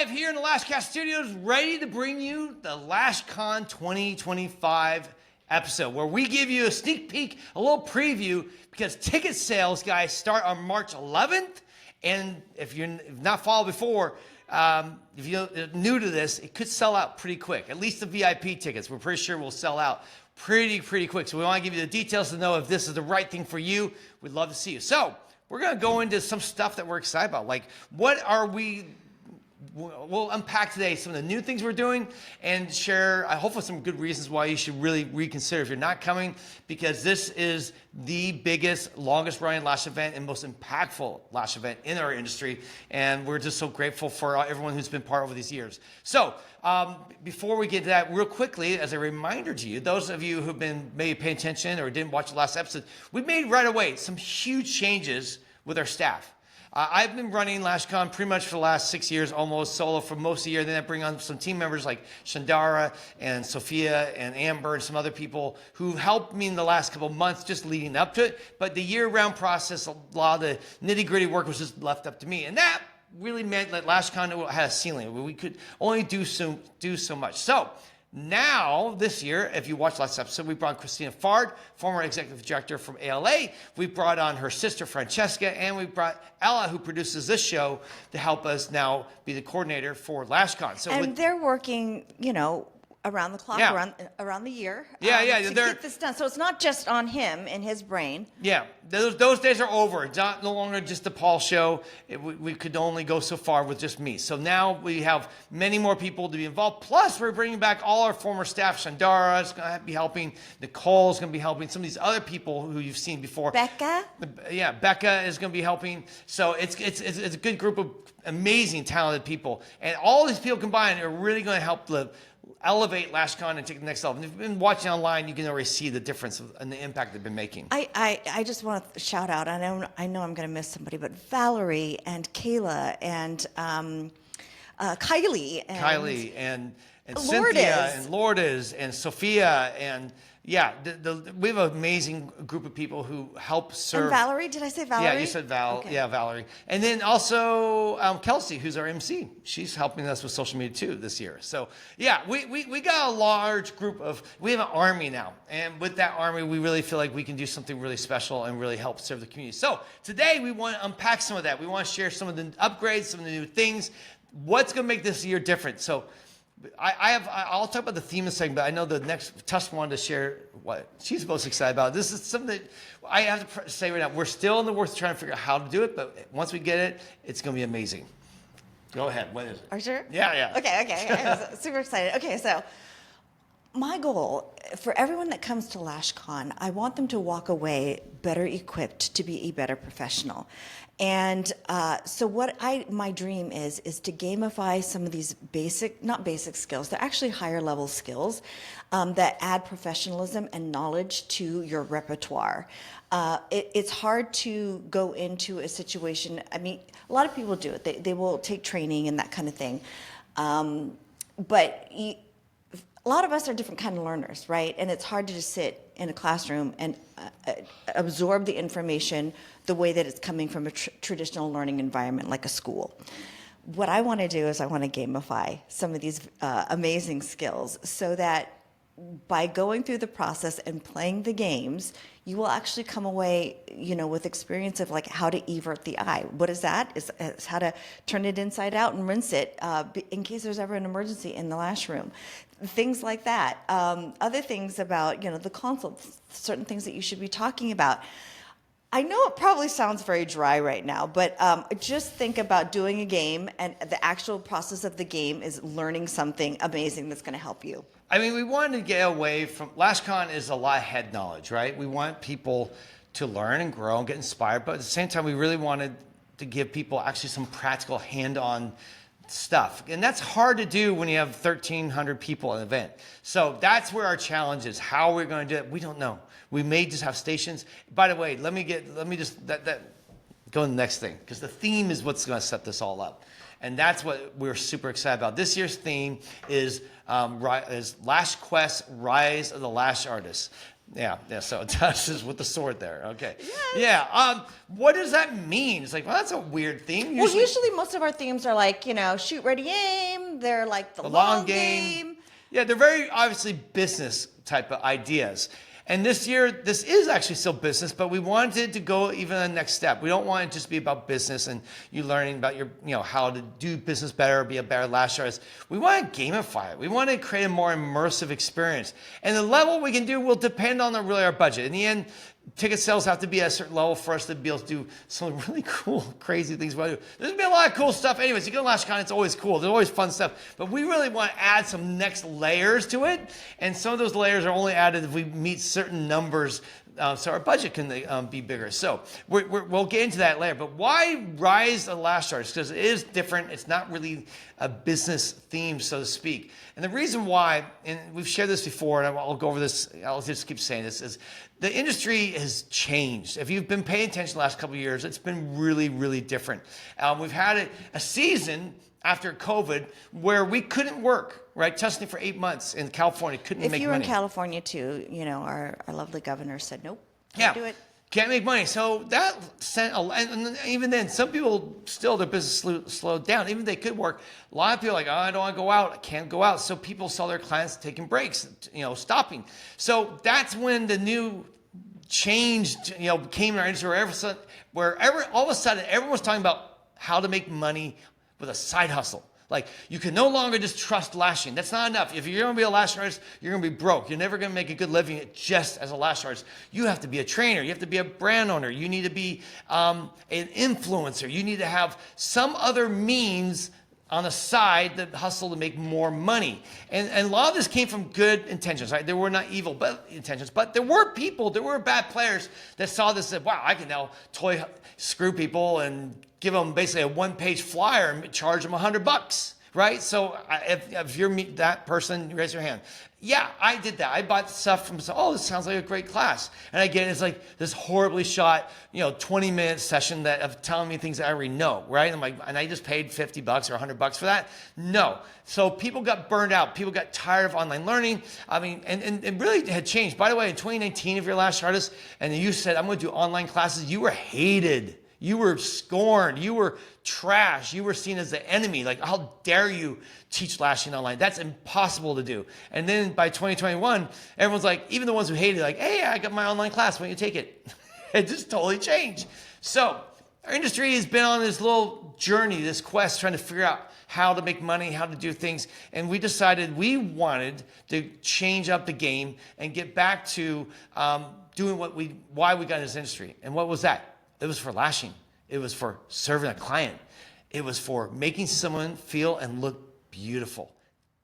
live here in the LashCast studios, ready to bring you the LashCon 2025 episode, where we give you a sneak peek, a little preview, because ticket sales, guys, start on March 11th. And if you're not followed before, if you're new to this, it could sell out pretty quick. At least the VIP tickets, we're pretty sure will sell out pretty quick. So we want to give you the details to know if this is the right thing for you. We'd love to see you. So we're going to go into some stuff that we're excited about. Like, what are we... We'll unpack today some of the new things we're doing and share, I hope, some good reasons why you should really reconsider if you're not coming, because this is the biggest, longest running lash event and most impactful lash event in our industry. And we're just so grateful for everyone who's been part over these years. So before we get to that, real quickly, as a reminder to you, those of you who've been maybe paying attention or didn't watch the last episode, we made right away some huge changes with our staff. I've been running LashCon pretty much for the last 6 years, almost solo for most of the year. Then I bring on some team members like Shandara and Sophia and Amber and some other people who helped me in the last couple of months just leading up to it. But the year-round process, a lot of the nitty-gritty work was just left up to me. And that really meant that LashCon had a ceiling. We could only do so much. So now, this year, if you watched last episode, we brought Christina Fard, former executive director from ALA. We brought on her sister, Francesca, and we brought Ella, who produces this show, to help us now be the coordinator for LashCon. So they're working, you know, around the clock, around the year, to get this done. So it's not just on him and his brain. Yeah, those days are over. It's no longer just the Paul show. We could only go so far with just me. So now we have many more people to be involved. Plus, we're bringing back all our former staff. Shandara is going to be helping. Nicole's going to be helping. Some of these other people who you've seen before. Becca? Yeah, Becca is going to be helping. So it's a good group of amazing, talented people. And all these people combined are really going to help elevate LashCon and take the next level. And if you've been watching online, you can already see the difference and the impact they've been making. I just want to shout out, I know I'm going to miss somebody, but Valerie and Kayla and Kylie and Cynthia and Lourdes and Sophia and we have an amazing group of people who help serve. And Valerie, did I say Valerie? Yeah, you said Val. Okay. Yeah, Valerie. And then also Kelsey, who's our MC. She's helping us with social media too this year. So yeah, we got a large group we have an army now. And with that army, we really feel like we can do something really special and really help serve the community. So today we want to unpack some of that. We want to share some of the upgrades, some of the new things. What's going to make this year different? So I'll talk about the theme in a second, but I know the next Tuss wanted to share what she's most excited about. This is something that I have to say right now. We're still in the works of trying to figure out how to do it, but once we get it, it's going to be amazing. Go ahead. What is it? Are you sure? Yeah. Okay. I'm super excited. Okay, so my goal for everyone that comes to LashCon, I want them to walk away better equipped to be a better professional. And so my dream is to gamify some of these not basic skills, they're actually higher level skills that add professionalism and knowledge to your repertoire. It's hard to go into a situation, I mean, a lot of people do it, they will take training and that kind of thing. But a lot of us are different kind of learners, right? And it's hard to just sit in a classroom and absorb the information the way that it's coming from a traditional learning environment like a school. What I want to do is I want to gamify some of these amazing skills so that by going through the process and playing the games, you will actually come away, you know, with experience of like how to evert the eye. What is that? It's how to turn it inside out and rinse it in case there's ever an emergency in the lash room. Things like that. Other things about, you know, the consult, certain things that you should be talking about. I know it probably sounds very dry right now, but just think about doing a game and the actual process of the game is learning something amazing that's going to help you. I mean, we wanted to get away from, LashCon is a lot of head knowledge, right? We want people to learn and grow and get inspired, but at the same time, we really wanted to give people actually some practical hand-on stuff. And that's hard to do when you have 1,300 people at an event. So that's where our challenge is. How we're going to do it, we don't know. We may just have stations. By the way, let me just go to the next thing, because the theme is what's going to set this all up. And that's what we're super excited about. This year's theme is LashQuest, Rise of the Lash Artist. Yeah, yeah. So it touches with the sword there. Okay. Yes. Yeah. What does that mean? It's like, well, that's a weird theme. Well, usually most of our themes are like, shoot, ready, aim. They're like the long game. Yeah, they're very obviously business type of ideas. And this year, this is actually still business, but we wanted to go even the next step. We don't want it to just be about business and you learning about your, how to do business better, be a better lash artist. We want to gamify it. We want to create a more immersive experience. And the level we can do will depend on our budget. In the end, ticket sales have to be at a certain level for us to be able to do some really cool, crazy things. There's going to be a lot of cool stuff. Anyways, you go to LashCon, it's always cool. There's always fun stuff. But we really want to add some next layers to it. And some of those layers are only added if we meet certain numbers so our budget can be bigger. So we'll get into that later. But why Rise a Lash Artist? Because it is different. It's not really a business theme, so to speak. And the reason why, and we've shared this before, and I'll go over this, I'll just keep saying this, is the industry has changed. If you've been paying attention the last couple of years, it's been really, really different. We've had a season after COVID where we couldn't work, right? Testing for 8 months in California, couldn't make money. If you were in California too, our lovely governor said, nope, can't do it. Can't make money. So that sent, and even then, some people still, their business slowed down. Even if they could work, a lot of people are like, oh, I don't want to go out. I can't go out. So people saw their clients taking breaks, stopping. So that's when the new change, came in our industry where all of a sudden, everyone was talking about how to make money with a side hustle. Like, you can no longer just trust lashing. That's not enough. If you're going to be a lash artist, you're going to be broke. You're never going to make a good living just as a lash artist. You have to be a trainer. You have to be a brand owner. You need to be an influencer. You need to have some other means on the side that hustle to make more money. And a lot of this came from good intentions, right? There were not evil intentions, but there were people, there were bad players that saw this and said, wow, I can now screw people and give them basically a one-page flyer and charge them $100, right? So if you're that person, raise your hand. Yeah, I did that. I bought stuff from, this sounds like a great class. And again, it's like this horribly shot, 20-minute session of telling me things that I already know, right? I'm like, and I just paid $50 or $100 for that? No. So people got burned out. People got tired of online learning. I mean, and it really had changed. By the way, in 2019, if you're a lash artist and you said, I'm going to do online classes, you were hated. You were scorned. You were trash. You were seen as the enemy. Like, how dare you teach lashing online? That's impossible to do. And then by 2021, everyone's like, even the ones who hated it, like, hey, I got my online class. Why don't you take it? It just totally changed. So our industry has been on this little journey, this quest, trying to figure out how to make money, how to do things. And we decided we wanted to change up the game and get back to doing why we got in this industry. And what was that? It was for lashing. It was for serving a client. It was for making someone feel and look beautiful.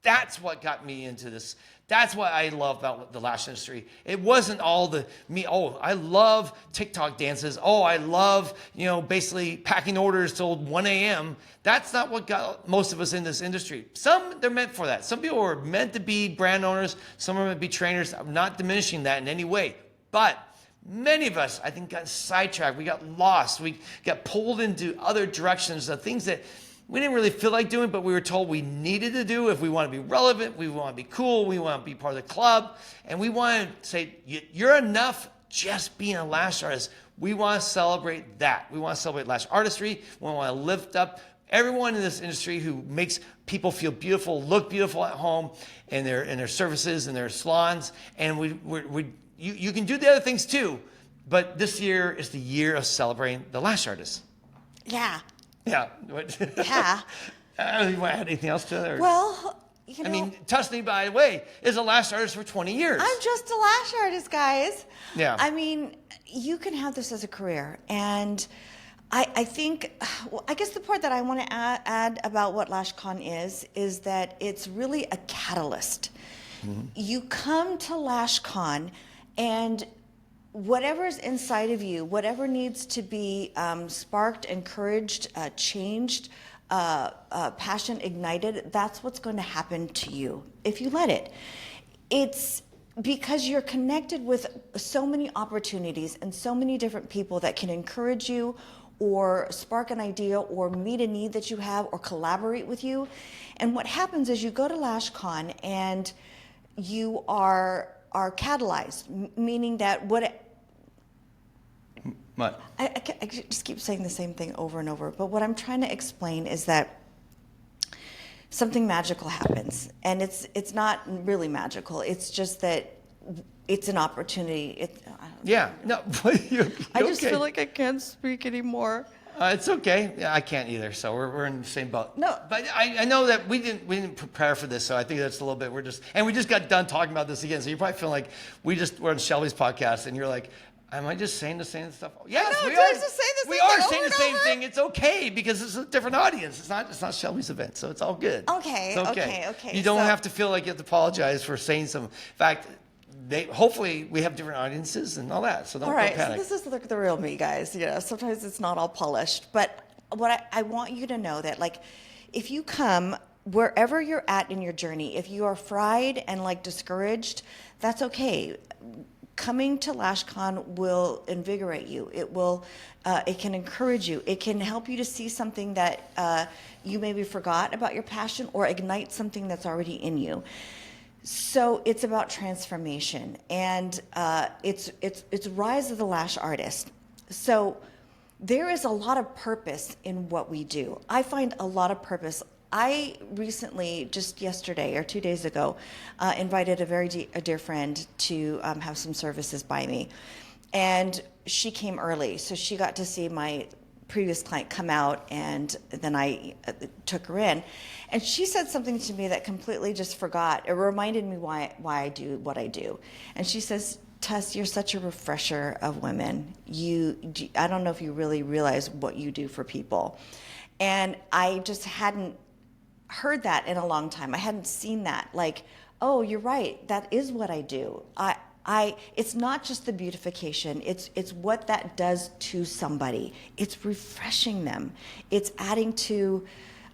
That's what got me into this. That's what I love about the lash industry. It wasn't all I love TikTok dances. Oh, I love, basically packing orders till 1 a.m. That's not what got most of us in this industry. Some, they're meant for that. Some people are meant to be brand owners. Some are meant to be trainers. I'm not diminishing that in any way. But many of us, I think, got sidetracked. We got lost. We got pulled into other directions of things that we didn't really feel like doing, but we were told we needed to do if we want to be relevant, we want to be cool, we want to be part of the club, and we want to say, you're enough just being a lash artist. We want to celebrate that. We want to celebrate lash artistry. We want to lift up everyone in this industry who makes people feel beautiful, look beautiful at home, in their services, in their salons, and you can do the other things too, but this year is the year of celebrating the lash artist. Yeah. Yeah. Yeah. You want to add anything else to that? Well, I mean, Tusney, by the way, is a lash artist for 20 years. I'm just a lash artist, guys. Yeah. I mean, you can have this as a career. And I think, I guess the part that I want to add about what LashCon is that it's really a catalyst. Mm-hmm. You come to LashCon and whatever's inside of you, whatever needs to be sparked, encouraged, changed, passion ignited, that's what's going to happen to you if you let it. It's because you're connected with so many opportunities and so many different people that can encourage you or spark an idea or meet a need that you have or collaborate with you. And what happens is you go to LashCon and you are catalyzed, meaning that what What? I just keep saying the same thing over and over. But what I'm trying to explain is that something magical happens, and it's not really magical. It's just that it's an opportunity. Yeah. No. I just feel like I can't speak anymore. It's okay. Yeah, I can't either. So we're in the same boat. No. But I know that we didn't prepare for this. So I think that's a little bit. We just got done talking about this again. So you probably feel like we're on Shelby's podcast, and you're like, am I just saying the same stuff? Yes, No, we do I are. just say the same We thing are over saying and the same over? thing. It's okay because it's a different audience. It's not Shelby's event, so it's all good. Okay, It's okay. You don't So- have to feel like you have to apologize for saying some. In fact, hopefully we have different audiences and all that. So don't All right, so panic. this is the real me, guys. You know, sometimes it's not all polished, but what I want you to know that, like, if you come wherever you're at in your journey, if you are fried and like discouraged, that's okay. Coming to LashCon will invigorate you. It can encourage you. It can help you to see something that you maybe forgot about your passion, or ignite something that's already in you. So it's about transformation, and it's rise of the Lash Artist. So there is a lot of purpose in what we do. I find a lot of purpose. I recently, just yesterday or 2 days ago, invited a dear friend to have some services by me. And she came early, so she got to see my previous client come out, and then I took her in. And she said something to me that completely just forgot. It reminded me why I do what I do. And she says, Tess, you're such a refresher of women. I don't know if you really realize what you do for people. And I just hadn't heard that in a long time. I hadn't seen that. Like, oh, you're right. That is what I do. It's not just the beautification. It's what that does to somebody. It's refreshing them. It's adding to,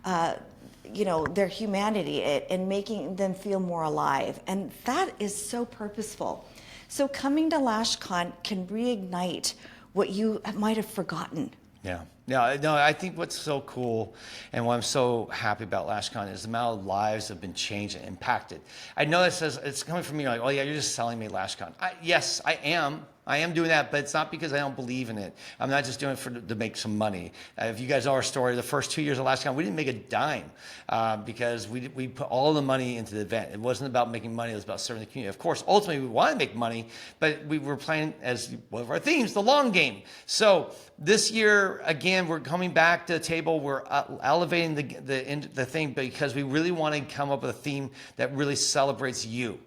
their humanity and making them feel more alive. And that is so purposeful. So coming to LashCon can reignite what you might have forgotten. Yeah. Yeah, no, I think what's so cool and what I'm so happy about LashCon is the amount of lives have been changed and impacted. I know it says it's coming from you like, oh yeah, you're just selling me LashCon. Yes, I am. I am doing that, but it's not because I don't believe in it. I'm not just doing it to make some money. If you guys know our story, the first 2 years of LashCon, we didn't make a dime because we put all the money into the event. It wasn't about making money. It was about serving the community. Of course, ultimately, we want to make money, but we were playing, as one of our themes, the long game. So this year, again, we're coming back to the table. We're elevating the thing because we really want to come up with a theme that really celebrates you.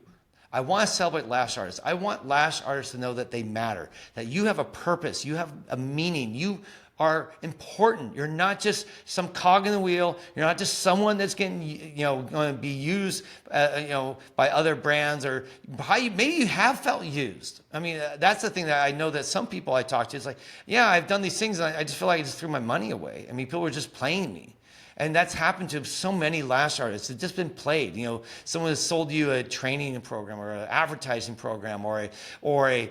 I want to celebrate Lash Artists. I want Lash Artists to know that they matter, that you have a purpose, you have a meaning, you are important. You're not just some cog in the wheel. You're not just someone that's getting, going to be used, by other brands, or maybe you have felt used. I mean, that's the thing that I know that some people I talk to, it's like, yeah, I've done these things, and I just feel like I just threw my money away. I mean, people were just playing me. And that's happened to so many lash artists. It's just been played. Someone has sold you a training program or an advertising program or a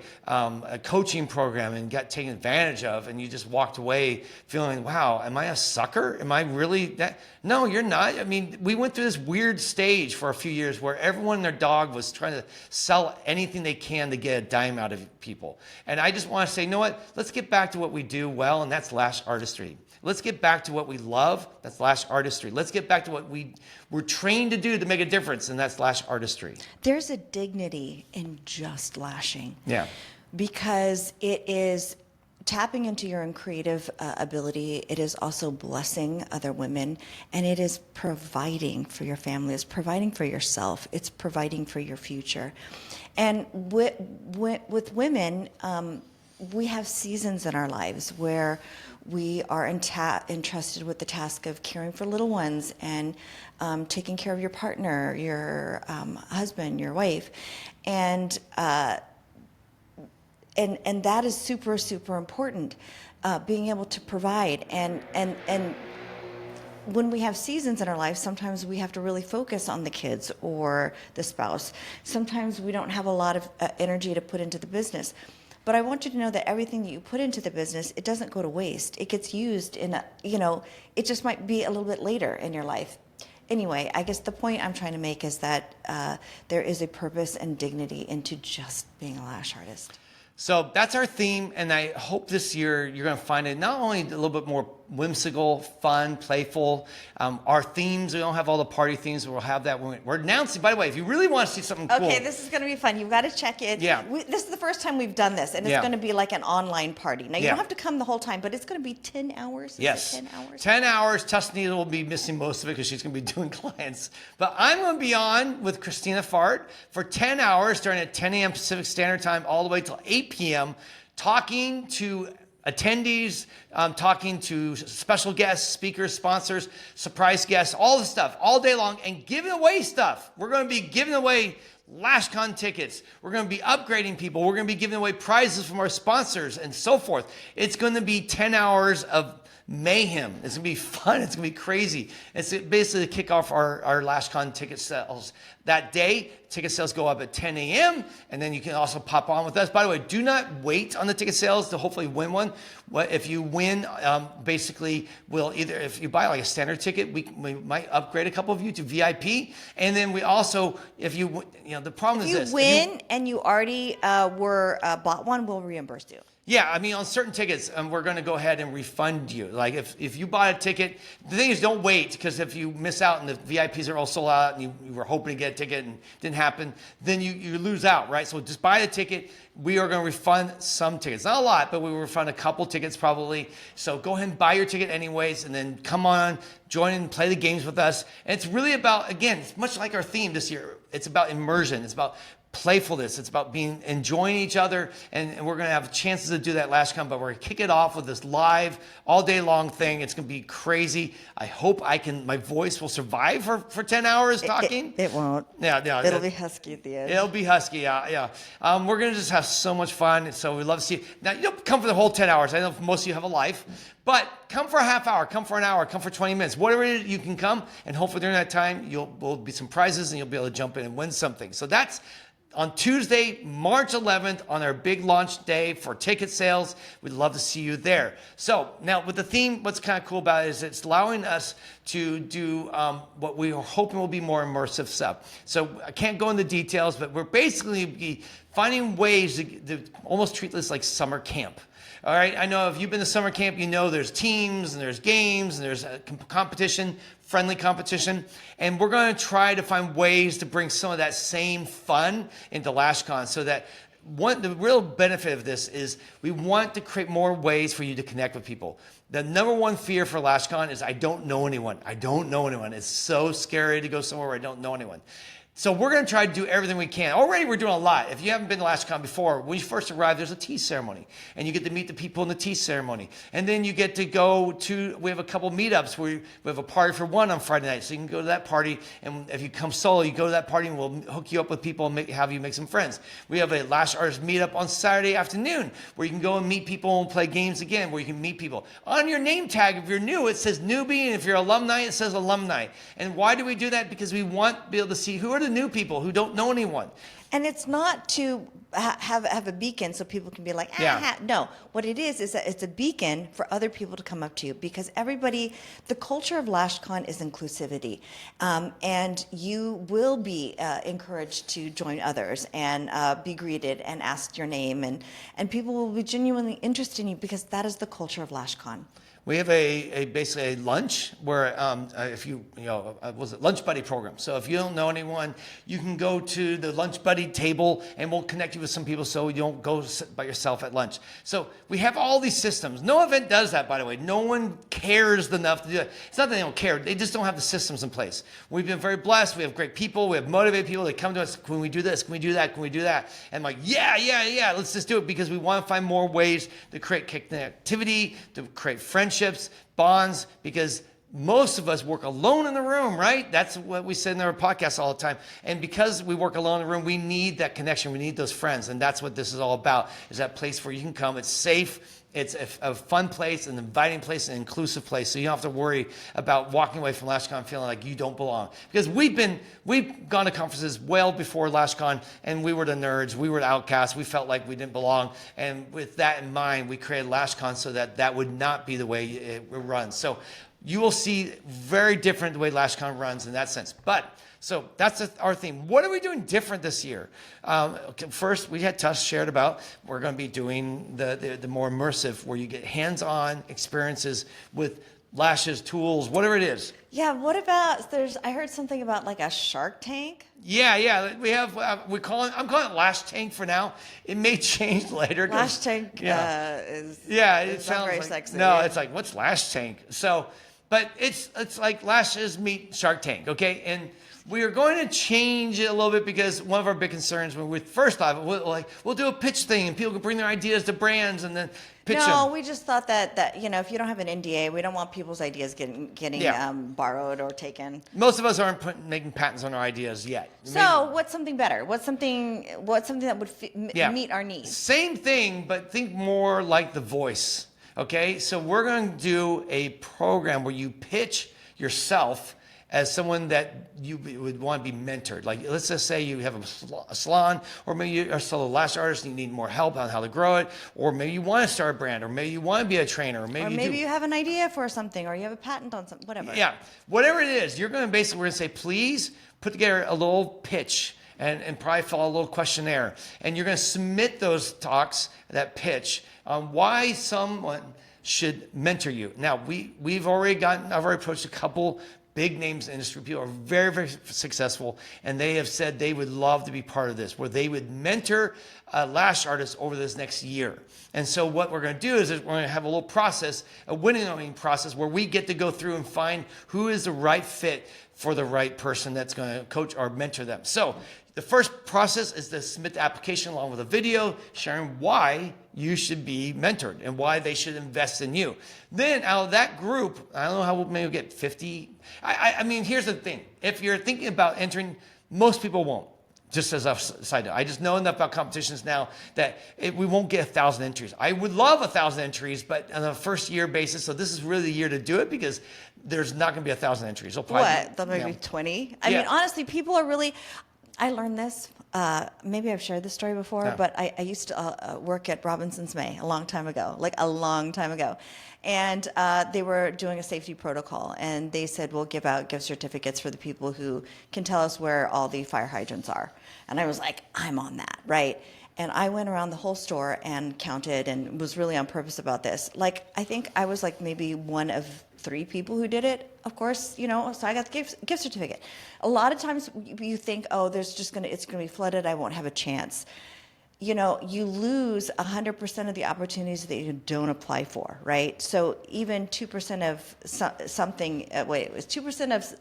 coaching program and got taken advantage of, and you just walked away feeling, wow, am I a sucker? Am I really that? No, you're not. I mean, we went through this weird stage for a few years where everyone and their dog was trying to sell anything they can to get a dime out of people. And I just want to say, you know what? Let's get back to what we do well, and that's lash artistry. Let's get back to what we love. That's lash artistry. Let's get back to what we're trained to do to make a difference, and that's lash artistry. There's a dignity in just lashing. Yeah. Because it is tapping into your own creative ability. It is also blessing other women, and it is providing for your family. It's providing for yourself. It's providing for your future. And with women, we have seasons in our lives where we are entrusted with the task of caring for little ones and taking care of your partner, your husband, your wife, and that is super, super important. Being able to provide and when we have seasons in our life, sometimes we have to really focus on the kids or the spouse. Sometimes we don't have a lot of energy to put into the business. But I want you to know that everything that you put into the business, it doesn't go to waste. It gets used it just might be a little bit later in your life. anyway, I guess the point I'm trying to make is that there is a purpose and dignity into just being a lash artist. So that's our theme, and I hope this year you're going to find it not only a little bit more whimsical, fun, playful. Our themes, we don't have all the party themes, but we'll have that when we're announcing. By the way, if you really want to see something cool. Okay, this is going to be fun. You've got to check it. Yeah. This is the first time we've done this, and it's going to be like an online party. Now, you don't have to come the whole time, but it's going to be 10 hours. Yes. 10 hours? 10 hours. Tusney will be missing most of it because she's going to be doing clients. But I'm going to be on with Christina Fart for 10 hours starting at 10 a.m. Pacific Standard Time all the way till 8 p.m. talking to attendees, talking to special guests, speakers, sponsors, surprise guests, all the stuff, all day long, and giving away stuff. We're going to be giving away LashCon tickets. We're going to be upgrading people. We're going to be giving away prizes from our sponsors and so forth. It's going to be 10 hours of mayhem. It's going to be fun. It's going to be crazy. It's basically to kick off our LashCon ticket sales. That day, ticket sales go up at 10 a.m. and then you can also pop on with us. By the way, do not wait on the ticket sales to hopefully win one. If you win, basically, we'll either, if you buy like a standard ticket, we might upgrade a couple of you to VIP. And then we also, if you the problem is this. If you win and you already bought one, we'll reimburse you. Yeah, I mean, on certain tickets, we're going to go ahead and refund you. Like, if you bought a ticket, the thing is, don't wait, because if you miss out and the VIPs are all sold out and you were hoping to get a ticket and it didn't happen, then you lose out, right? So just buy the ticket. We are going to refund some tickets. Not a lot, but we will refund a couple tickets probably. So go ahead and buy your ticket anyways, and then come on, join and play the games with us. And it's really about, again, it's much like our theme this year. It's about immersion. It's about playfulness. It's about enjoying each other, and we're going to have chances to do that LashCon, but we're going to kick it off with this live all day long thing. It's going to be crazy. I hope my voice will survive for 10 hours talking. It won't. Yeah. It'll be husky at the end. It'll be husky, yeah. We're going to just have so much fun, and so we love to see you. Now, you don't come for the whole 10 hours. I know most of you have a life, but come for a half hour, come for an hour, come for 20 minutes. Whatever it is, you can come, and hopefully during that time, will be some prizes, and you'll be able to jump in and win something. So that's on Tuesday, March 11th, on our big launch day for ticket sales. We'd love to see you there. So now with the theme, what's kind of cool about it is it's allowing us to do what we are hoping will be more immersive stuff. So I can't go into details, but we're basically finding ways to almost treat this like summer camp. All right, I know if you've been to summer camp, you know there's teams and there's games and there's a competition, friendly competition. And we're going to try to find ways to bring some of that same fun into LashCon so that the real benefit of this is we want to create more ways for you to connect with people. The number one fear for LashCon is I don't know anyone. I don't know anyone. It's so scary to go somewhere where I don't know anyone. So we're going to try to do everything we can. Already we're doing a lot. If you haven't been to LashCon before, when you first arrive, there's a tea ceremony. And you get to meet the people in the tea ceremony. And then you get to go to, we have a couple meetups where we have a party for one on Friday night. So you can go to that party. And if you come solo, you go to that party and we'll hook you up with people and have you make some friends. We have a Lash Artist meetup on Saturday afternoon where you can go and meet people and play games again, where you can meet people. On your name tag, if you're new, it says newbie. And if you're alumni, it says alumni. And why do we do that? Because we want to be able to see who are the new people who don't know anyone. And it's not to have a beacon so people can be like, no. What it is that it's a beacon for other people to come up to you, because everybody, the culture of LashCon is inclusivity. And you will be encouraged to join others and be greeted and asked your name. And people will be genuinely interested in you because that is the culture of LashCon. We have basically a lunch where was it lunch buddy program. So if you don't know anyone, you can go to the lunch buddy table and we'll connect you with some people so you don't go sit by yourself at lunch. So we have all these systems. No event does that, by the way. No one cares enough to do it. It's not that they don't care. They just don't have the systems in place. We've been very blessed. We have great people. We have motivated people. They come to us. Can we do this? Can we do that? Can we do that? And I'm like, yeah. Let's just do it, because we want to find more ways to create connectivity, to create friendships, bonds, because most of us work alone in the room, right? That's what we said in our podcast all the time. And because we work alone in the room, we need that connection. We need those friends. And that's what this is all about, is that place where you can come. It's safe. It's a fun place, an inviting place, an inclusive place. So you don't have to worry about walking away from LashCon feeling like you don't belong. Because we've gone to conferences well before LashCon, and we were the nerds, we were the outcasts, we felt like we didn't belong. And with that in mind, we created LashCon so that would not be the way it runs. So you will see very different the way LashCon runs in that sense. But so that's our theme. What are we doing different this year? First, we had Tuss shared about we're going to be doing the more immersive, where you get hands-on experiences with lashes, tools, whatever it is. Yeah, what about, I heard something about like a Shark Tank. Yeah. We have, I'm calling it Lash Tank for now. It may change later. Lash Tank it sounds very like, sexy. No, it's like, what's Lash Tank? So, but it's like lashes meet Shark Tank, okay? And we are going to change it a little bit because one of our big concerns when we first thought we'll do a pitch thing and people can bring their ideas to brands and then pitch them. No, we just thought that if you don't have an NDA, we don't want people's ideas getting borrowed or taken. Most of us aren't making patents on our ideas yet. So what's something better? What's something that would meet our needs? Same thing, but think more like The Voice. Okay, so we're going to do a program where you pitch yourself as someone that you would want to be mentored. Like, let's just say you have a salon, or maybe you're still a lash artist and you need more help on how to grow it, or maybe you want to start a brand, or maybe you want to be a trainer, or maybe you have an idea for something, or you have a patent on something, whatever. Yeah, whatever it is, you're going to basically, we're going to say, please put together a little pitch and probably fill out a little questionnaire. And you're going to submit those talks, that pitch, on why someone should mentor you. Now, I've already approached a couple big names in the industry. People are very, very successful, and they have said they would love to be part of this, where they would mentor lash artists over this next year. And so what we're going to do is we're going to have a little process, a winnowing process, where we get to go through and find who is the right fit for the right person that's going to coach or mentor them. So the first process is to submit the application along with a video sharing why you should be mentored and why they should invest in you. Then out of that group, I don't know how maybe we'll get 50. I mean, here's the thing. If you're thinking about entering, most people won't. Just as a side note, I just know enough about competitions now that we won't get 1,000 entries. I would love 1,000 entries, but on a first year basis, so this is really the year to do it because there's not going to be 1,000 entries. There'll maybe 20? I mean, honestly, people are really... I learned this, maybe I've shared this story before, but I used to work at Robinson's May a long time ago. And they were doing a safety protocol, and they said, we'll give out gift certificates for the people who can tell us where all the fire hydrants are. And I was like, I'm on that, right? And I went around the whole store and counted and was really on purpose about this. Like, I think I was like maybe one of 3 people who did it, of course, so I got the gift certificate. A lot of times you think, oh, it's going to be flooded, I won't have a chance. You lose 100% of the opportunities that you don't apply for, right? So even 2% of something, it was 2% of...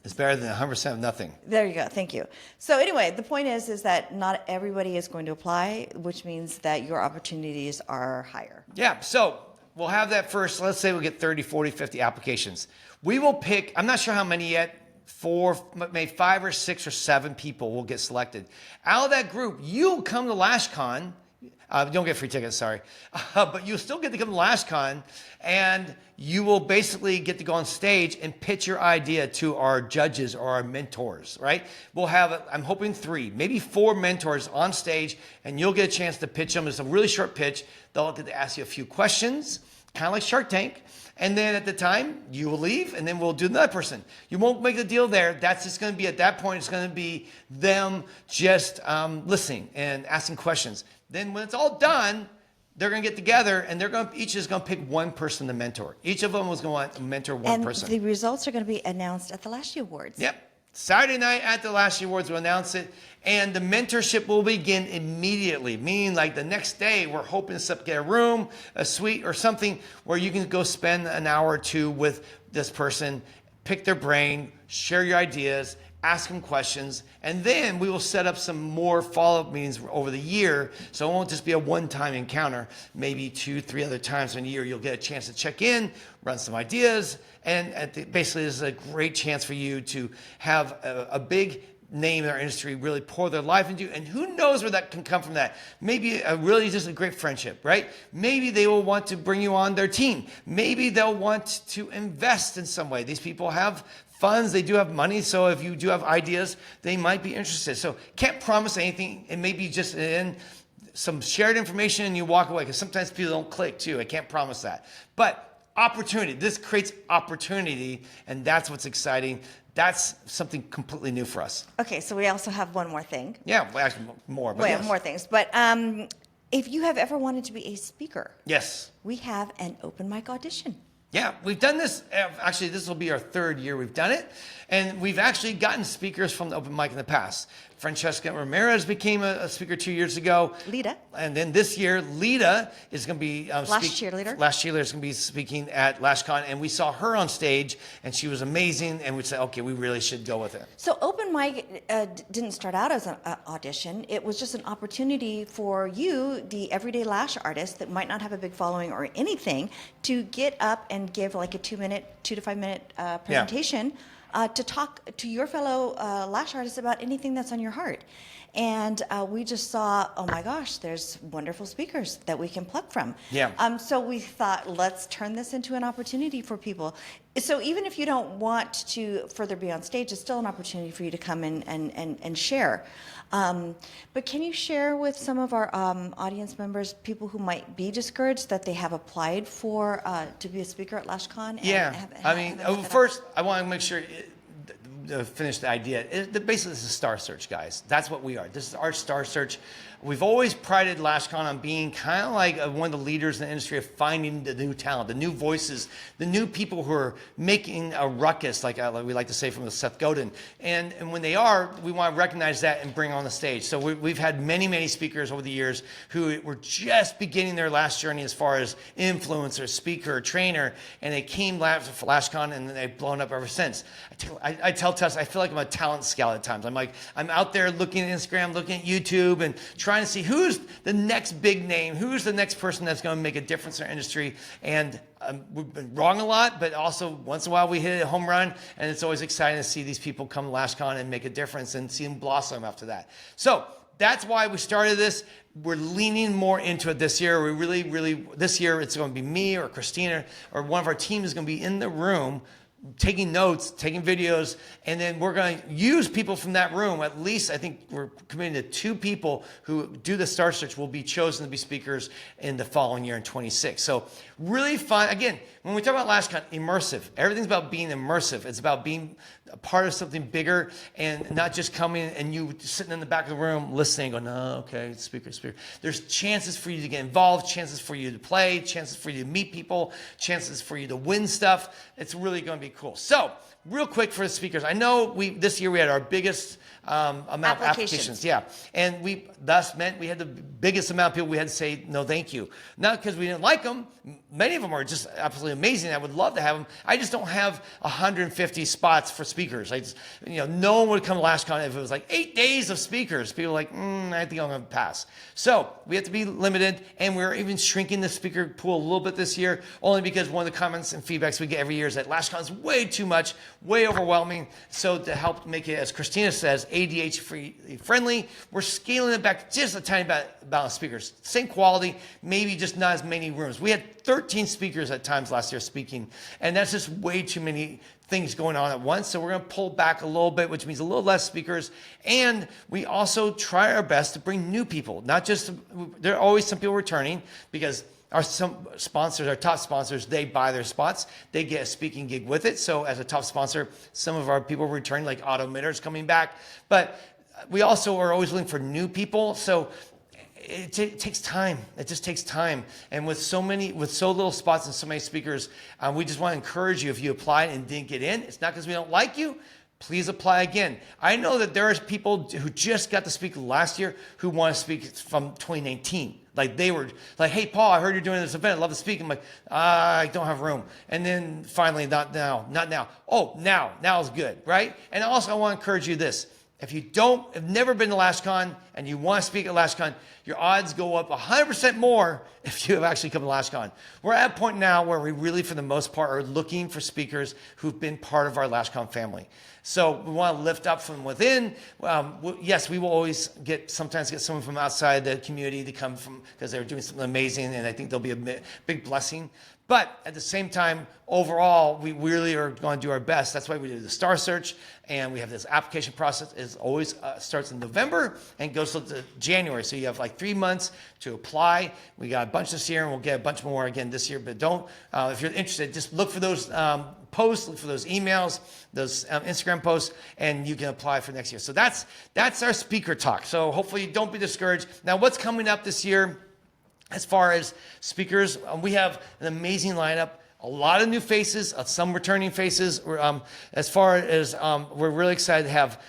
It's better than 100% of nothing. There you go. Thank you. So anyway, the point is that not everybody is going to apply, which means that your opportunities are higher. Yeah. So we'll have that first. Let's say we'll get 30, 40, 50 applications. We will pick, I'm not sure how many yet, 4, maybe 5 or 6 or 7 people will get selected. Out of that group, you'll come to LashCon. You don't get free tickets, sorry. But you'll still get to come to LashCon, and you will basically get to go on stage and pitch your idea to our judges or our mentors, right? We'll have, I'm hoping 3, maybe 4 mentors on stage, and you'll get a chance to pitch them. It's a really short pitch. They'll get to ask you a few questions, kind of like Shark Tank. And then at the time, you will leave, and then we'll do another person. You won't make a deal there. That's just going to be, at that point, it's going to be them just listening and asking questions. Then when it's all done, they're going to get together, and each is going to pick one person to mentor. Each of them was going to mentor one person. And the results are going to be announced at the Lash Awards. Yep. Saturday night at the Lash Awards, we'll announce it. And the mentorship will begin immediately, meaning like the next day, we're hoping to get a room, a suite, or something where you can go spend an hour or 2 with this person, pick their brain, share your ideas, ask them questions, and then we will set up some more follow-up meetings over the year, so it won't just be a one-time encounter. Maybe 2, 3 other times in a year, you'll get a chance to check in, run some ideas, and basically this is a great chance for you to have a big name in our industry really pour their life into, and who knows where that can come from that. Maybe really just a great friendship, right? Maybe they will want to bring you on their team. Maybe they'll want to invest in some way. These people have funds, they do have money, so if you do have ideas, they might be interested. So can't promise anything, and maybe just in some shared information and you walk away, because sometimes people don't click too. I can't promise that. But opportunity. This creates opportunity, and that's what's exciting. That's something completely new for us. Okay, so we also have one more thing. Yeah, well, actually more. But Well, yes. more things. But if you have ever wanted to be a speaker, Yes. we have an open mic audition. Yeah, we've done this. Actually, this will be our 3rd year we've done it. And we've actually gotten speakers from the open mic in the past. Francesca Ramirez became a speaker 2 years ago. Lita. And then this year, Lita is going to be... Lash Cheerleader. Lash Cheerleader is going to be speaking at LashCon. And we saw her on stage, and she was amazing. And we said, okay, we really should go with it. So open mic didn't start out as an audition. It was just an opportunity for you, the everyday lash artist that might not have a big following or anything, to get up and give like a 2 to 5 minute presentation to talk to your fellow lash artists about anything that's on your heart. And we just saw, oh my gosh, there's wonderful speakers that we can pluck from. Yeah. So we thought, let's turn this into an opportunity for people. So even if you don't want to further be on stage, it's still an opportunity for you to come in and share. But can you share with some of our audience members, people who might be discouraged that they have applied for to be a speaker at LashCon? First, I want to make sure finish the idea. Basically, this is Star Search, guys. That's what we are. This is our Star Search. We've always prided LashCon on being kind of like one of the leaders in the industry of finding the new talent, the new voices, the new people who are making a ruckus, like we like to say from the Seth Godin. And when they are, we want to recognize that and bring on the stage. So we've had many, many speakers over the years who were just beginning their last journey as far as influencer, speaker, trainer, and they came for LashCon and they've blown up ever since. I tell Tess, I feel like I'm a talent scout at times. I'm out there looking at Instagram, looking at YouTube, and trying to see who's the next big name, who's the next person that's going to make a difference in our industry. And we've been wrong a lot, but also once in a while we hit a home run, and it's always exciting to see these people come to LashCon and make a difference and see them blossom after that. So that's why we started this. We're leaning more into it this year. This year it's going to be me or Christina or one of our team is going to be in the room taking notes, taking videos, and then we're going to use people from that room. At least I think we're committing to 2 people who do the Star Search will be chosen to be speakers in the following year in 26. So really fun. Again, when we talk about LashCon, immersive. Everything's about being immersive. It's about being a part of something bigger and not just coming and you sitting in the back of the room listening, going, oh, okay, speaker. There's chances for you to get involved, chances for you to play, chances for you to meet people, chances for you to win stuff. It's really going to be cool. So real quick for the speakers, I know this year we had our biggest amount of applications. Yeah. And thus meant we had the biggest amount of people we had to say no thank you. Not because we didn't like them. Many of them are just absolutely amazing. I would love to have them. I just don't have 150 spots for speakers. No one would come to LashCon if it was like 8 days of speakers. People are like, I think I'm going to pass. So we have to be limited, and we're even shrinking the speaker pool a little bit this year, only because one of the comments and feedbacks we get every year is that LashCon is way too much, way overwhelming. So to help make it, as Christina says, ADH friendly, we're scaling it back just a tiny bit about speakers. Same quality, maybe just not as many rooms. We had 13 speakers at times last year speaking, and that's just way too many things going on at once. So we're going to pull back a little bit, which means a little less speakers. And we also try our best to bring new people. Not just, there are always some people returning because some sponsors, our top sponsors, they buy their spots. They get a speaking gig with it. So as a top sponsor, some of our people returning, like Auto Emitters coming back. But we also are always looking for new people. So it takes time. It just takes time. And with so little spots and so many speakers, we just want to encourage you, if you applied and didn't get in, it's not because we don't like you. Please apply again. I know that there are people who just got to speak last year who want to speak from 2019. Like they were like, hey, Paul, I heard you're doing this event. I'd love to speak. I'm like, I don't have room. And then finally, not now. Oh, now is good, right? And also I want to encourage you this. If you have never been to LashCon and you want to speak at LashCon, your odds go up 100% more if you have actually come to LashCon. We're at a point now where we really, for the most part, are looking for speakers who've been part of our LashCon family. So we want to lift up from within. Yes, we will always sometimes get someone from outside the community to come from because they're doing something amazing, and I think they'll be a big blessing. But at the same time, overall, we really are going to do our best. That's why we do the star search, and we have this application process. It always starts in November and goes to January. So you have like 3 months to apply. We got a bunch this year, and we'll get a bunch more again this year. But don't, if you're interested, just look for those posts, look for those emails, those Instagram posts, and you can apply for next year. So that's our speaker talk. So hopefully, don't be discouraged. Now, what's coming up this year? As far as speakers, we have an amazing lineup, a lot of new faces, some returning faces. As far as we're really excited to have,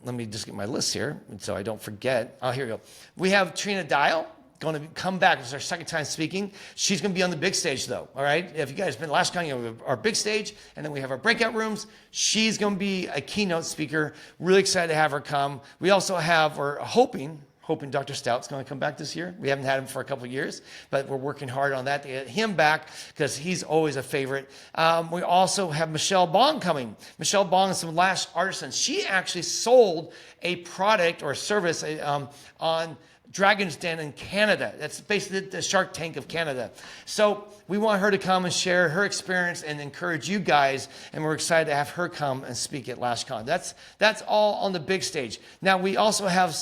let me just get my list here so I don't forget. Oh, here we go. We have Trina Dial going to come back. It's our second time speaking. She's going to be on the big stage, though. All right. If you guys have been LashCon, we have our big stage, and then we have our breakout rooms. She's going to be a keynote speaker. Really excited to have her come. We also have, we're hoping Dr. Stout's going to come back this year. We haven't had him for a couple of years, but we're working hard on that to get him back because he's always a favorite. We also have Michelle Bong coming. Michelle Bong is some Lash Artisans. She actually sold a product or service on Dragon's Den in Canada. That's basically the Shark Tank of Canada. So we want her to come and share her experience and encourage you guys, and we're excited to have her come and speak at LashCon. That's all on the big stage. Now we also have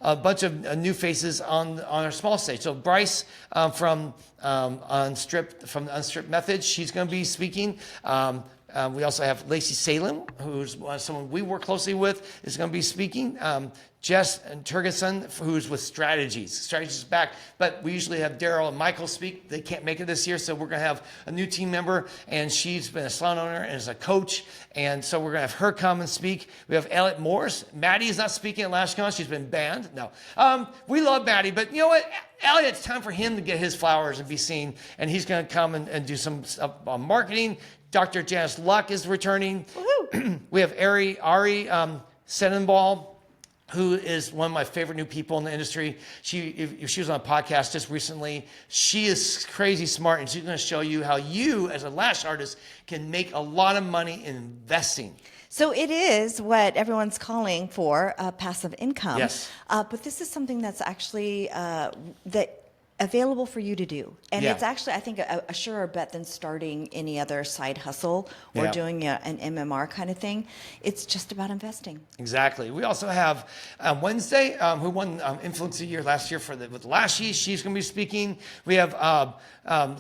a bunch of new faces on our small stage. So Bryce from Unstripped Methods, she's going to be speaking. We also have Lacey Salem, who's someone we work closely with, is going to be speaking. Jess Turgeson, who's with Strategies. Strategies is back, but we usually have Daryl and Michael speak. They can't make it this year, so we're going to have a new team member, and she's been a salon owner and is a coach, and so we're going to have her come and speak. We have Elliot Morris. Maddie is not speaking at LashCon. She's been banned. No. We love Maddie, but you know what? Elliot, it's time for him to get his flowers and be seen, and he's going to come and do some stuff on marketing. Dr. Janice Luck is returning. We have Ari Senenball, who is one of my favorite new people in the industry. She was on a podcast just recently. She is crazy smart, and she's going to show you how you, as a lash artist, can make a lot of money in investing. So it is what everyone's calling for, passive income. Yes. But this is something that's actually available for you to do. And it's actually, I think, a surer bet than starting any other side hustle or doing an MMR kind of thing. It's just about investing. Exactly. We also have Wednesday, who won Influence of the Year last year with Lashy. She's going to be speaking. We have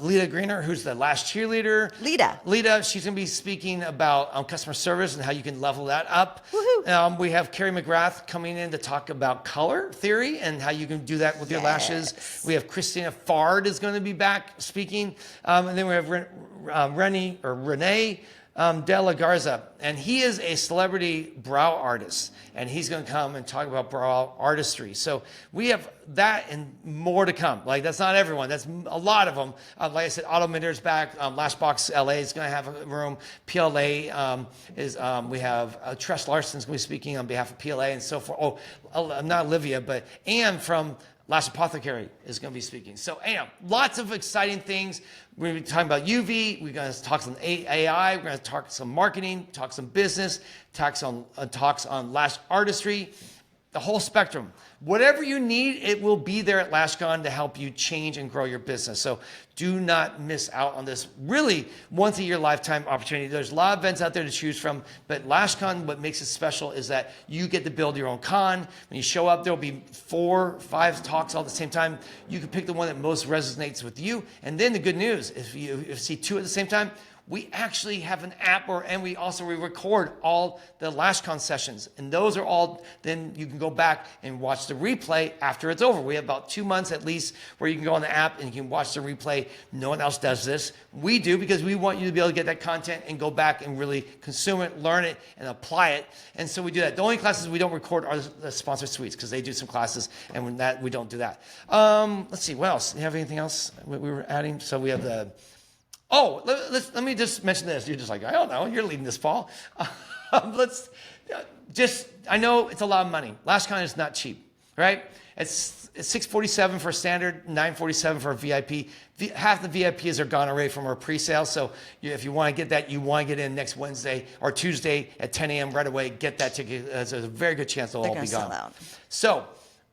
Lita Greener, who's the Lash cheerleader. Lita, she's going to be speaking about customer service and how you can level that up. Woohoo. We have Carrie McGrath coming in to talk about color theory and how you can do that with your lashes. We have Christina Fard is going to be back speaking. And then we have Renee De La Garza, and he is a celebrity brow artist, and he's going to come and talk about brow artistry. So we have that and more to come. Like, that's not everyone. That's a lot of them. Like I said, Autominder's back. Lashbox LA is going to have a room. PLA we have Tress Larson's going to be speaking on behalf of PLA and so forth. Oh, not Olivia, but Anne from Lash Apothecary is going to be speaking. So, lots of exciting things. We're going to be talking about UV. We're going to talk some AI. We're going to talk some marketing, talk some business, talks on lash artistry, the whole spectrum. Whatever you need, it will be there at LashCon to help you change and grow your business. So do not miss out on this really once-a-year lifetime opportunity. There's a lot of events out there to choose from, but LashCon, what makes it special is that you get to build your own con. When you show up, there'll be 4 or 5 talks all at the same time. You can pick the one that most resonates with you. And then the good news, if you see 2 at the same time, we actually have an app, and we record all the LashCon sessions. And those are all, then you can go back and watch the replay after it's over. We have about 2 months at least where you can go on the app and you can watch the replay. No one else does this. We do, because we want you to be able to get that content and go back and really consume it, learn it, and apply it. And so we do that. The only classes we don't record are the sponsored suites, because they do some classes, and when that, we don't do that. Let's see, what else? Do you have anything else we were adding? So we have the... Oh, let me just mention this. You're just like, I don't know. You're leading this, Paul. I know it's a lot of money. LashCon is not cheap, right? It's $647 for standard, $947 for a VIP. Half the VIPs are gone already from our pre-sale. So if you want to get that, you want to get in next Wednesday or Tuesday at 10 a.m. right away. Get that ticket. There's a very good chance they'll all be gone. Sell out. So,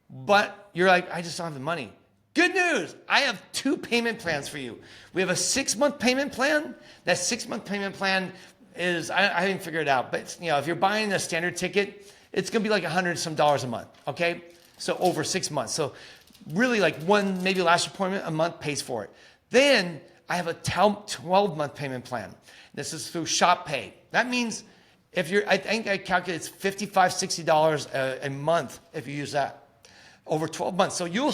but you're like, I just don't have the money. Good news, I have 2 payment plans for you. We have a 6-month payment plan. That 6-month payment plan is, I haven't figured it out, but if you're buying a standard ticket, it's gonna be like $100 some a month, okay? So over 6 months. So really like one, maybe lash appointment a month pays for it. Then I have a 12-month payment plan. This is through Shop Pay. That means if you're, I think I calculate it's $55, $60 a month if you use that over 12 months. So you'll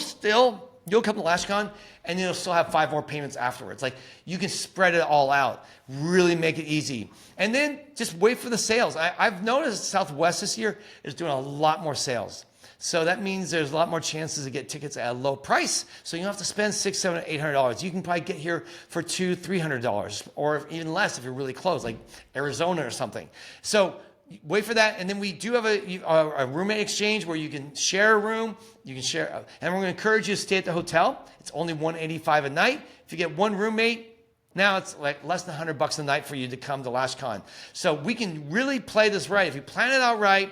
come to LashCon and you'll still have 5 more payments afterwards. Like you can spread it all out, really make it easy. And then just wait for the sales. I've noticed Southwest this year is doing a lot more sales. So that means there's a lot more chances to get tickets at a low price. So you don't have to spend $600, $700, $800. You can probably get here for $200, $300 or even less if you're really close, like Arizona or something. So wait for that. And then we do have a roommate exchange where you can share a room. You can share, and we're going to encourage you to stay at the hotel. It's only $185 a night. If you get one roommate, now it's like less than $100 a night for you to come to LashCon. So we can really play this right. If you plan it out right,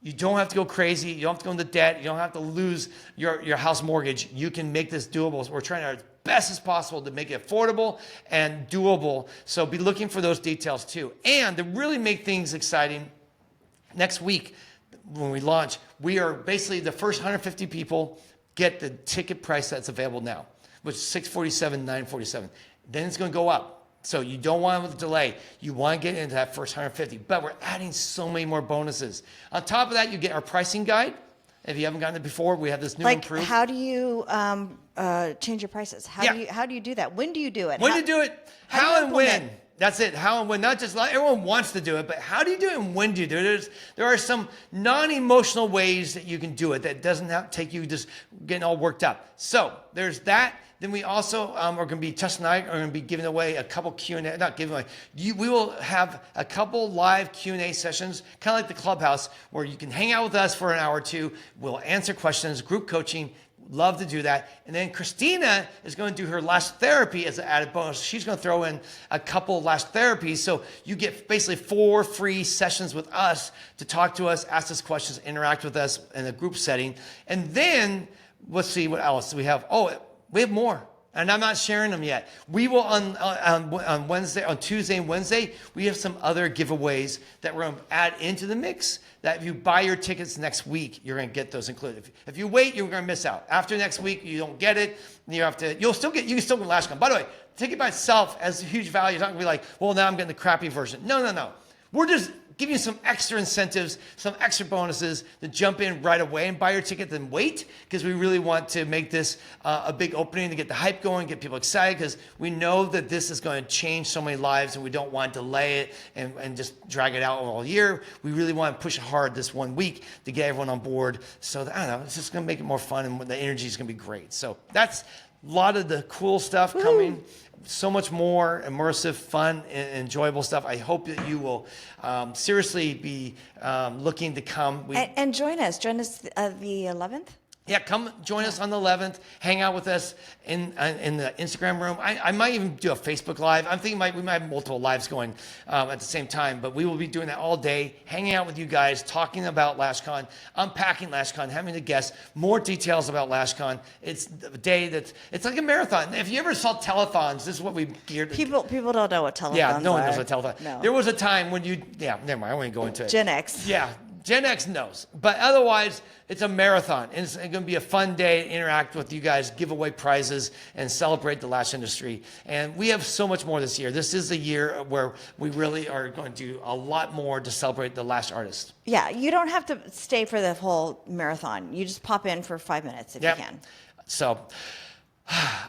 you don't have to go crazy. You don't have to go into debt. You don't have to lose your house mortgage. You can make this doable. So we're trying our best as possible to make it affordable and doable. So be looking for those details too. And to really make things exciting, next week when we launch, we are basically the first 150 people get the ticket price that's available now, which is $647, $947. Then it's going to go up. So you don't want to delay. You want to get into that first 150. But we're adding so many more bonuses. On top of that, you get our pricing guide. If you haven't gotten it before, we have this new improved. How do you change your prices? How do you do that? When do you do it? When to do it? How and when? That's it. How and when. Not just everyone wants to do it, but how do you do it and when do you do it? There are some non-emotional ways that you can do it that doesn't have to take you just getting all worked up. So there's that. Then we also are going to be, Justin and I are going to be giving away a couple Q&A, not giving away, we will have a couple live Q&A sessions, kind of like the Clubhouse, where you can hang out with us for an hour or two. We'll answer questions, group coaching. Love to do that. And then Christina is going to do her lash therapy as an added bonus. She's going to throw in a couple lash therapies. So you get basically 4 free sessions with us to talk to us, ask us questions, interact with us in a group setting. And then let's see what else we have. Oh, we have more. And I'm not sharing them yet. We will on Wednesday, on Tuesday and Wednesday, we have some other giveaways that we're going to add into the mix. That if you buy your tickets next week, you're going to get those included. If you wait, you're going to miss out. After next week, you don't get it. You can still get LashCon. By the way, ticket by itself has huge value. It's not going to be like, well, now I'm getting the crappy version. No. We're just giving you some extra incentives, some extra bonuses to jump in right away and buy your ticket, then wait, because we really want to make this a big opening to get the hype going, get people excited, because we know that this is going to change so many lives and we don't want to delay it and just drag it out all year. We really want to push hard this one week to get everyone on board. So that, I don't know, it's just going to make it more fun and the energy is going to be great. So that's a lot of the cool stuff coming. So much more immersive, fun, and enjoyable stuff. I hope that you will seriously be looking to come. And join us. Join us the 11th. Yeah, come join us on the 11th. Hang out with us in the Instagram room. I might even do a Facebook Live. I'm thinking we might have multiple lives going at the same time, but we will be doing that all day, hanging out with you guys, talking about LashCon, unpacking LashCon, having the guests, more details about LashCon. It's a day it's like a marathon. If you ever saw telethons, this is what we geared. People don't know what telethons are. Yeah, no one knows what telethon. No. There was a time when never mind, I won't go into it. Gen X. Yeah. Gen X knows, but otherwise it's a marathon. And it's going to be a fun day to interact with you guys, give away prizes, and celebrate the lash industry. And we have so much more this year. This is a year where we really are going to do a lot more to celebrate the lash artist. Yeah, you don't have to stay for the whole marathon. You just pop in for 5 minutes if you can. So,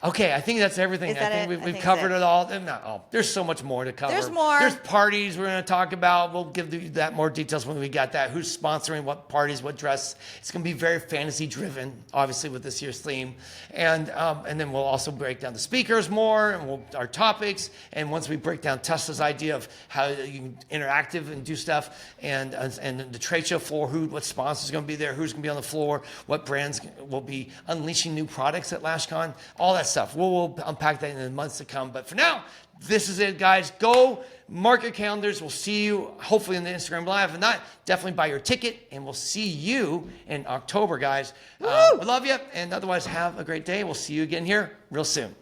okay, I think that's everything. I think we've covered it all. Not all. There's so much more to cover. There's more. There's parties we're going to talk about. We'll give you that more details when we got that. Who's sponsoring what parties, what dress. It's going to be very fantasy driven, obviously, with this year's theme. And then we'll also break down the speakers more and our topics. And once we break down Tesla's idea of how you can interactive and do stuff, and the trade show floor, what sponsors are going to be there, who's going to be on the floor, what brands will be unleashing new products at LashCon. all that stuff. We'll unpack that in the months to come. But for now, this is it, guys. Go mark your calendars. We'll see you hopefully in the Instagram Live. If not, definitely buy your ticket, and we'll see you in October, guys. I love you, and otherwise, have a great day. We'll see you again here real soon.